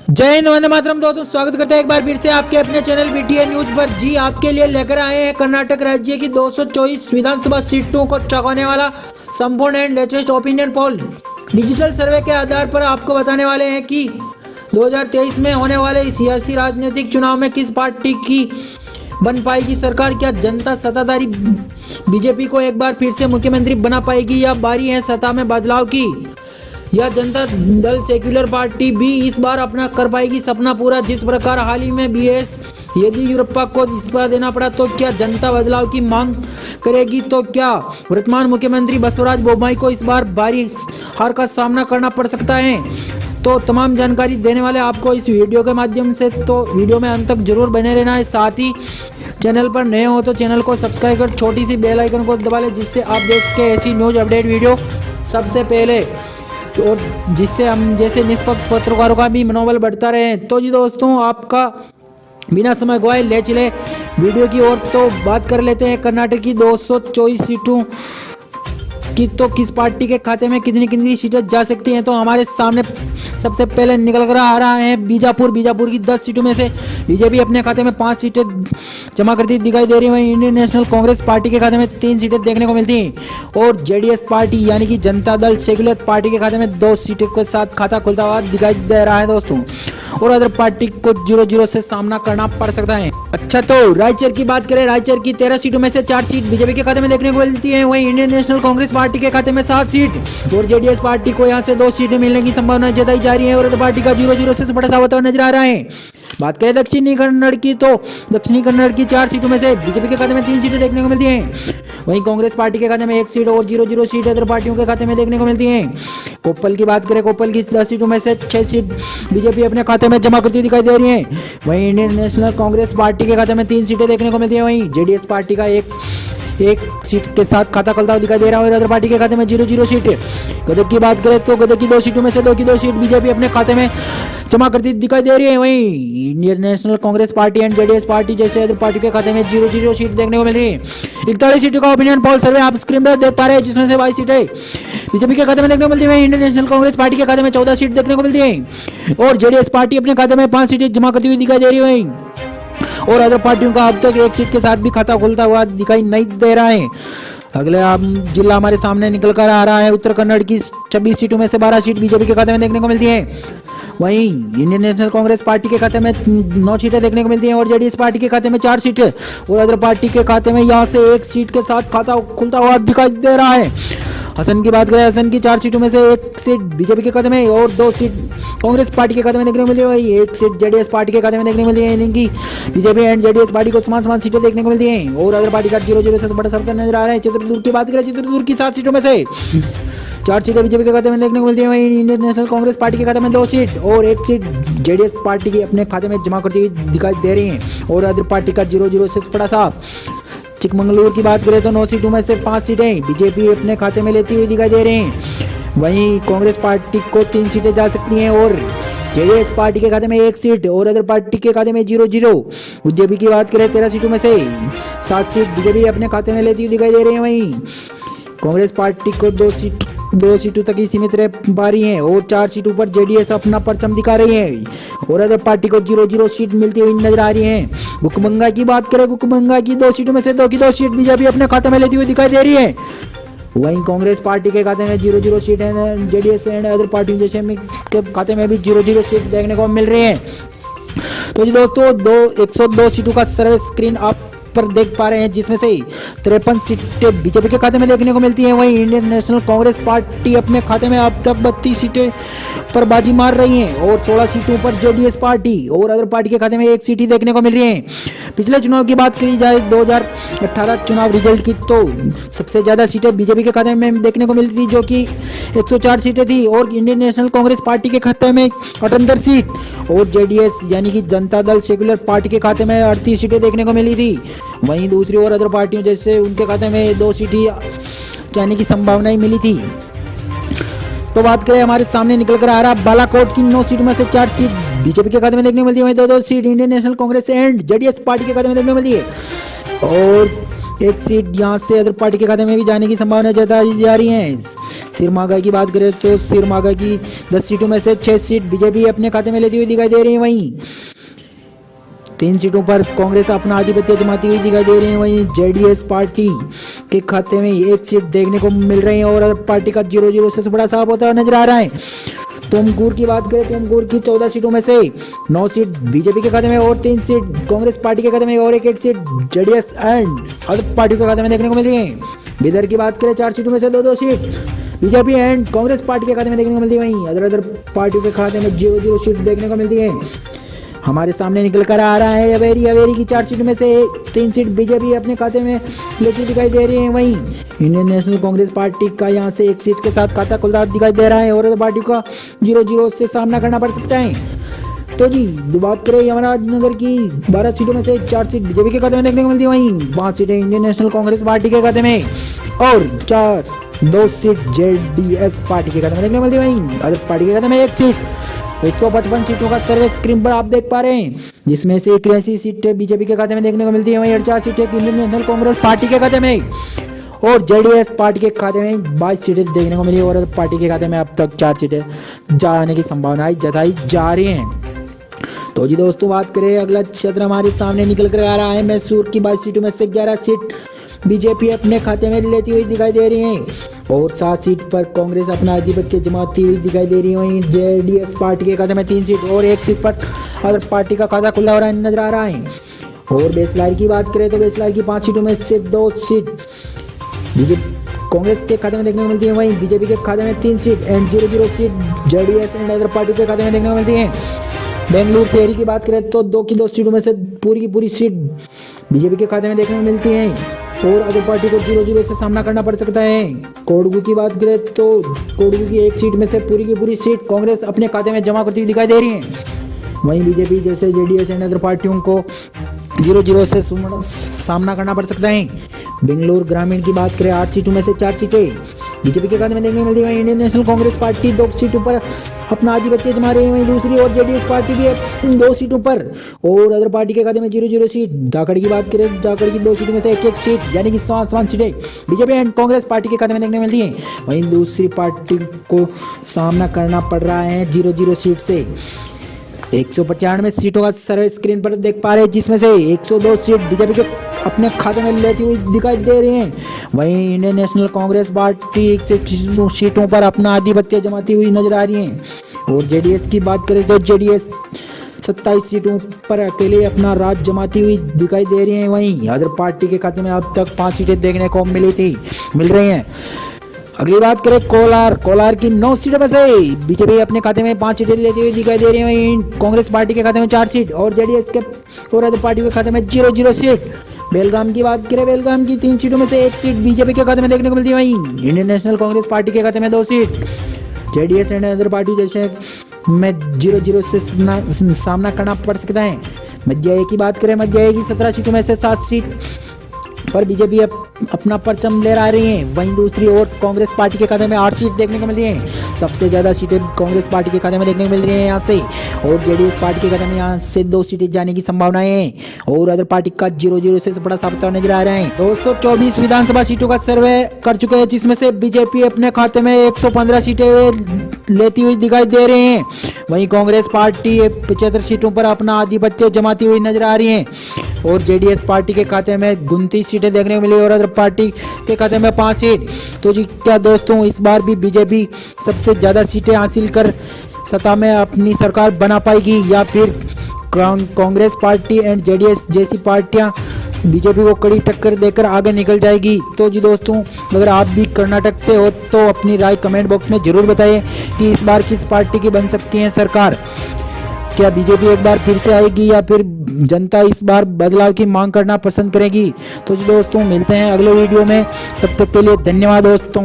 जय हिंद, वंदे मातरम। दोस्तों स्वागत करते हैं एक बार फिर से आपके अपने चैनल बीटीए न्यूज पर। जी आपके लिए लेकर आए हैं कर्नाटक राज्य की 224 विधानसभा सीटों को चौंकाने वाला संपूर्ण and latest opinion poll. Digital survey के आधार पर आपको बताने वाले हैं कि 2023 में होने वाले सियासी राजनीतिक चुनाव में किस पार्टी की बन पाएगी सरकार। क्या जनता सत्ताधारी बीजेपी को एक बार फिर से मुख्यमंत्री बना पाएगी या बारी है सत्ता में बदलाव की। यह जनता दल सेक्युलर पार्टी भी इस बार अपना कर पाएगी सपना पूरा। जिस प्रकार हाल ही में बीएस येदियुरप्पा को इस्तीफा देना पड़ा, तो क्या जनता बदलाव की मांग करेगी। तो क्या वर्तमान मुख्यमंत्री बसवराज बोम्मई को इस बार भारी हार का सामना करना पड़ सकता है। तो तमाम जानकारी देने वाले आपको इस वीडियो के माध्यम से, तो वीडियो में अंत तक जरूर बने रहना है। साथ ही चैनल पर नए हो तो चैनल को सब्सक्राइब कर छोटी सी बेल आइकन को दबा ले, जिससे आप देख सके ऐसी न्यूज अपडेट वीडियो सबसे पहले, और जिससे हम जैसे निष्पक्ष पत्रकारों का भी मनोबल बढ़ता रहे। तो जी दोस्तों, आपका बिना समय गवाए ले चले वीडियो की ओर। तो बात कर लेते हैं कर्नाटक की 224 सीटों की। तो किस पार्टी के खाते में कितनी कितनी सीटें जा सकती हैं। तो हमारे सामने सबसे पहले निकल कर आ रहा है बीजापुर की 10 सीटों में से बीजेपी अपने खाते में 5 सीटें जमा करती दिखाई दे रही है। वहीं इंडियन नेशनल कांग्रेस पार्टी के खाते में 3 सीटें देखने को मिलती हैं और जेडीएस पार्टी यानी कि जनता दल सेक्युलर पार्टी के खाते में 2 सीटों के साथ खाता खुलता हुआ दिखाई दे रहा है दोस्तों। और अदर पार्टी को 0-0 से सामना करना पड़ सकता है। अच्छा, तो रायचूर की बात करें, रायचूर की 13 सीटों में से 4 सीट बीजेपी के खाते में देखने को मिलती है। वहीं इंडियन नेशनल कांग्रेस पार्टी के खाते में 7 सीट और जेडीएस पार्टी को यहां से 2 सीटें मिलने की संभावना जताई जा रही है। और अदर पार्टी का 0-0 से बड़ा सा होता हुआ नजर आ रहा है। बात करें दक्षिणी कन्नड़ की, तो दक्षिणी कन्नड़ की 4 सीटों में से बीजेपी के खाते में 3 सीटें देखने को मिलती हैं। वहीं कांग्रेस पार्टी के खाते में 1 सीट और 0-0 सीट अदर पार्टियों के खाते में देखने को मिलती हैं। कोप्पल की बात करें, कोप्पल की 10 सीटों में से 6 सीट बीजेपी अपने खाते में जमा करती दिखाई दे रही है। वहीं इंडियन नेशनल कांग्रेस पार्टी के खाते में 3 सीटें देखने को मिलती है। वहीं जेडीएस पार्टी का एक सीट के साथ खाता खुलता हुआ दिखाई दे रहा है और अदर पार्टी के खाते में 0-0 सीट। गदग की बात करें तो गदग की 2 सीटों में से 2 की 2 सीट बीजेपी अपने खाते में जमा करती दिखाई दे रही है। वहीं Indian national Congress party and JDS party जैसे अदर पार्टी के खाते में 0-0 सीट देखने को मिल रही है। 41 सीटों का ओपिनियन पोल सर्वे आप स्क्रीन पर देख पा रहे हैं, जिसमें से 22 सीटें बीजेपी के खाते में देखने को मिलती है। इंडियन नेशनल कांग्रेस पार्टी के खाते में 14 सीट देखने को मिलती है और जेडीएस पार्टी अपने खाते में 5 सीटें जमा करती हुई दिखाई दे रही है। और अदर पार्टियों का अब तक 1 सीट के साथ भी खाता खुलता हुआ दिखाई नहीं दे रहा है। अगले जिला हमारे सामने निकल कर आ रहा है उत्तर कन्नड़ की 26 सीटों में से 12 सीट बीजेपी के खाते में देखने को मिलती है। वहीं इंडियन नेशनल कांग्रेस पार्टी के खाते में 9 सीटें देखने को मिलती हैं और जेडीएस पार्टी के खाते में 4 सीटें और अदर पार्टी के खाते में यहां से 1 सीट के साथ खाता खुलता हुआ दिखाई दे रहा है। हसन की बात करें, हसन की 4 सीटों में से 1 सीट बीजेपी के खाते में और 2 सीट कांग्रेस पार्टी के खाते में देखने को मिलती है। वही 1 सीट जेडीएस पार्टी के खाते में देखने को मिलती है। यानी कि बीजेपी एंड जेडीएस पार्टी को समान सीटें देखने को मिलती हैं और अदर पार्टी का 0-0 से बड़ा सरकार नजर आ रहा है। चित्रदुर्ग की बात करें, चित्रदुर्ग की 7 सीटों में से 4 सीटें बीजेपी के खाते में देखने को मिलती है। वहीं इंडियन नेशनल कांग्रेस पार्टी के खाते में 2 सीट और 1 सीट जेडीएस पार्टी के अपने खाते में जमा करती हुई दिखाई दे रही है और अदर पार्टी का 0-0 से बड़ा साफ। चिकमंगलुरु की बात करें तो 9 सीटों में से 5 सीटें बीजेपी अपने खाते में लेती हुई दिखाई दे रही हैं। वहीं कांग्रेस पार्टी को 3 सीटें जा सकती हैं और जेडीएस पार्टी के खाते में 1 सीट और अदर पार्टी के खाते में 0-0। बीजेपी की बात करें 13 सीटों में से 7 सीट बीजेपी अपने खाते में लेती हुई दिखाई दे रही है। वहीं कांग्रेस पार्टी को 2 सीटों तक ही सीमित रह पा रही है और 4 सीटों पर जेडीएस अपना परचम दिखा रही है और अदर पार्टी को 0-0 सीट मिलती हुई नजर आ रही है। गुकबंगा की बात करें, गुकबंगा की 2 सीटों में से 2 की 2 सीट बीजेपी अपने खाते में लेती हुई दिखाई दे रही है। वहीं कांग्रेस पार्टी के खाते में 0-0 सीट है, जेडीएस एंड अदर पार्टी जैसे के खाते में भी 0-0 सीट देखने को मिल रही है। तो जी दोस्तों, 102 सीटों का सर्वे स्क्रीन आप पर देख पा रहे हैं, जिसमें से 53 सीटें बीजेपी के खाते में देखने को मिलती हैं। वहीं इंडियन नेशनल कांग्रेस पार्टी अपने खाते में अब तक 32 सीटें पर बाजी मार रही है और 16 सीटों पर जेडीएस पार्टी और अदर पार्टी के खाते में 1 सीट ही देखने को मिल रही है। पिछले चुनाव की बात करी जाए 2018 चुनाव रिजल्ट की, तो सबसे ज्यादा सीटें बीजेपी के खाते में देखने को मिलती थी, जो कि 104 सीटें थी और इंडियन नेशनल कांग्रेस पार्टी के खाते में 78 सीट और जेडीएस यानी कि जनता दल सेक्युलर पार्टी के खाते में 38 सीटें देखने को मिली थी। वहीं दूसरी ओर अदर पार्टियों जैसे उनके खाते में 2 सीट ही जाने की संभावनाएं मिली थी। तो बात करें हमारे सामने निकल कर आ रहा बालाकोट की 9 सीट में से 4 सीट बीजेपी के खाते में देखने को मिलती है। वहीं 2-2 seat Indian national Congress and JDS party के खाते में देखने को मिलती है और एक सीट यहाँ से अदर पार्टी के खाते में भी जाने की संभावना जताई जा रही है। सिरमागा की बात करें तो सिरमागा की 10 सीटों में से 6 सीट बीजेपी अपने खाते में लेती हुई दिखाई दे रही है। वहीं 3 सीटों पर कांग्रेस अपना आधिपत्य जमाती हुई दिखाई दे रही है। वहीं जेडीएस पार्टी के खाते में 1 सीट देखने को मिल रही है और अदर पार्टी का 0-0 से बड़ा साफ होता हुआ नजर आ रहा है। तुमकुर की बात करें, तुमकुर की 14 सीटों में से 9 सीट बीजेपी के खाते में और 3 सीट कांग्रेस पार्टी के खाते में और एक seat JDS and other party के खाते में देखने को मिल रही है। बिदर की बात करें, 4 सीटों में से 2-2 seat BJP and Congress party के खाते में देखने को मिलती है। वहीं अदर पार्टी के खाते में 0-0 सीट देखने को मिलती है। हमारे सामने निकल कर आ रहा है अवेरी की 4 सीट में से 3 सीट बीजेपी अपने खाते में लेती दिखाई दे रही है। वहीं इंडियन नेशनल कांग्रेस पार्टी का यहां से 1 सीट के साथ खाता खुलता दिखाई दे रहा है और पार्टी का 0-0 से सामना करना पड़ सकता है। तो जी बात करें यमुनानगर की 12 सीटों में से 4 सीट बीजेपी के खाते में देखने को मिलती है। वहीं 5 सीटें इंडियन नेशनल कांग्रेस पार्टी के खाते में और 2 सीट जेडीएस पार्टी के खाते में देखने को मिलती है। वहीं अदर पार्टी के खाते में 1 सीट 155 सीटों का सर्वे स्क्रीन पर आप देख पा रहे हैं, जिसमें से 81 सीटें बीजेपी के खाते में देखने को मिलती है। वहीं 48 सीटें इंडियन नेशनल कांग्रेस पार्टी के खाते में और जेडीएस पार्टी के खाते में 22 सीटें देखने को मिली और पार्टी के खाते में अब तक 4 सीटें जाने की संभावनाएं जताई जा रही हैं। तो जी दोस्तों बात करें, अगला क्षेत्र हमारे सामने निकल कर आ रहा है मैसूर की 22 सीटों में से 11 सीट बीजेपी अपने खाते में लेती हुई दिखाई दे रही है और 7 सीट पर कांग्रेस अपना आधिपत्य जमाती हुई दिखाई दे रही है। वहीं जेडीएस पार्टी के खाते में 3 सीट और 1 सीट पर अदर पार्टी का खाता खुला हो रहा नजर आ रहा है। और बेसलार की बात करें तो बेसलार की 5 सीटों में से 2 सीट बीजेपी कांग्रेस के खाते में देखने को मिलती है। वहीं बीजेपी के खाते में 3 seat and 0-0 seat JDS and other party के खाते में देखने को मिलती है। बेंगलुरु शहरी की बात करें तो 2 की 2 सीटों में से पूरी की पूरी सीट बीजेपी के खाते में देखने को मिलती है और अदर पार्टी को 0-0 से सामना करना पड़ सकता है। कोडगू की बात करें तो कोडगू की 1 सीट में से पूरी की पूरी सीट कांग्रेस अपने खाते में जमा करती दिखाई दे रही है। वहीं बीजेपी जैसे जेडीएस एंड अदर पार्टियों को 0-0 से सामना करना पड़ सकता है। बेंगलुरु ग्रामीण की बात करें, 8 सीटों में से 4 सीटें बीजेपी के खाते में देखने को मिलती है। इंडियन नेशनल कांग्रेस पार्टी 2 सीटों पर अपना आधिपत्य जमा रही है। वहीं दूसरी ओर जेडीएस पार्टी भी 2 सीटों पर और अदर पार्टी के खाते में 0-0 सीट। जाखड़ की बात करें, जाखड़ की 2 सीटों में से 1-1 सीट यानी कि 7 सीटें बीजेपी एंड कांग्रेस पार्टी के खाते में देखने को मिलती है। वहीं दूसरी पार्टी को सामना करना पड़ रहा है 0-0 सीट से। 195 सीटों का सर्वे स्क्रीन पर देख पा रहे हैं, जिसमें से 102 सीट बीजेपी के अपने खाते में लेती हुई दिखाई दे रही हैं। वहीं इंडियन नेशनल कांग्रेस पार्टी 1 सीटों पर अपना आधिपत्य जमाती हुई नजर आ रही है और जेडीएस की बात करें तो जेडीएस 27 सीटों पर अकेले अपना राज जमाती हुई दिखाई दे रही है। वहीं अदर पार्टी के खाते में अब तक 5 सीटें देखने को मिल रही हैं। अगली बात करें कोलार की 9 सीटों में से बीजेपी अपने खाते में 5 सीटें लेती हुई दिखाई दे रही है। वहीं कांग्रेस पार्टी के खाते में 4 सीट और जेडीएस के और अदर पार्टी के खाते में 0-0 सीट। बेलगाम की बात करें, बेलगाम की 3 सीटों में से 1 सीट बीजेपी के खाते में देखने को मिलती है। वहीं इंडियन नेशनल कांग्रेस पार्टी के खाते में 2 seat JDS and other party जैसे में 0-0 से सामना करना पड़ सकता है। मध्य की बात करें, मध्य की 17 सीटों में से 7 सीट पर बीजेपी अपना परचम ले रही है। वहीं दूसरी ओर कांग्रेस पार्टी के खाते में 8 सीट देखने को मिल रही है। सबसे ज्यादा सीटें कांग्रेस पार्टी के खाते में देखने को मिल रही है यहाँ से और जेडीएस पार्टी के खाते में यहाँ से 2 सीटें जाने की संभावनाएं हैं और अदर पार्टी का 0-0 से बड़ा साबित नजर आ रहा है। 224 विधानसभा सीटों का सर्वे कर चुके हैं, जिसमें से बीजेपी अपने खाते में 115 सीटें लेती हुई दिखाई दे रही हैं। वहीं कांग्रेस पार्टी 75 सीटों पर अपना आधिपत्य जमाती हुई नजर आ रही है और जेडीएस पार्टी के खाते में 29 सीटें देखने को मिली और अदर पार्टी के खाते में 5 सीट। तो जी क्या दोस्तों, इस बार भी बीजेपी सबसे ज्यादा सीटें हासिल कर सत्ता में अपनी सरकार बना पाएगी या फिर कांग्रेस पार्टी एंड जेडीएस जैसी पार्टियां बीजेपी को कड़ी टक्कर देकर आगे निकल जाएगी? तो जी दोस्तों, अगर आप भी कर्नाटक से हो तो अपनी राय कमेंट बॉक्स में जरूर बताइए कि इस बार किस पार्टी की बन सकती है सरकार। क्या बीजेपी एक बार फिर से आएगी या फिर जनता इस बार बदलाव की मांग करना पसंद करेगी? तो जी दोस्तों, मिलते हैं अगले वीडियो में, तब तक के लिए धन्यवाद दोस्तों।